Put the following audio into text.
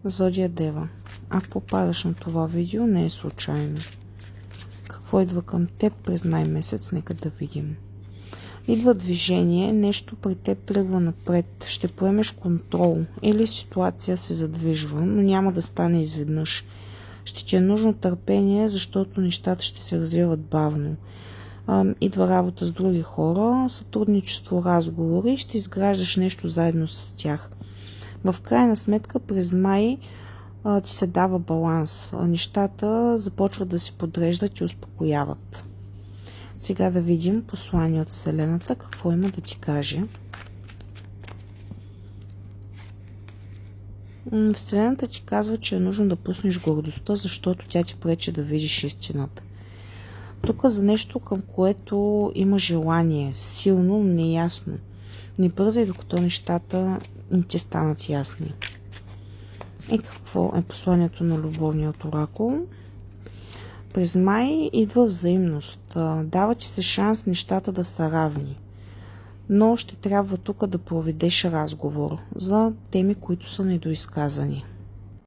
Зодия Дева. Ако попадаш на това видео, не е случайно. Какво идва към теб през май месец? Нека да видим. Идва движение, нещо при теб тръгва напред. Ще поемеш контрол или ситуация се задвижва, но няма да стане изведнъж. Ще ти е нужно търпение, защото нещата ще се развиват бавно. Идва работа с други хора, сътрудничество, разговори и ще изграждаш нещо заедно с тях. В крайна сметка през май ти се дава баланс. Нещата започват да се подреждат и успокояват. Сега да видим послание от Вселената, какво има да ти каже. Вселената ти казва, че е нужно да пуснеш гордостта, защото тя ти пречи да видиш истината. Тук за нещо, към което има желание, силно, но неясно. Не бързай, докато нещата не ти станат ясни. И какво е посланието на любовният оракул? През май идва взаимност. Дава ти се шанс нещата да са равни. Но ще трябва тук да проведеш разговор за теми, които са недоизказани.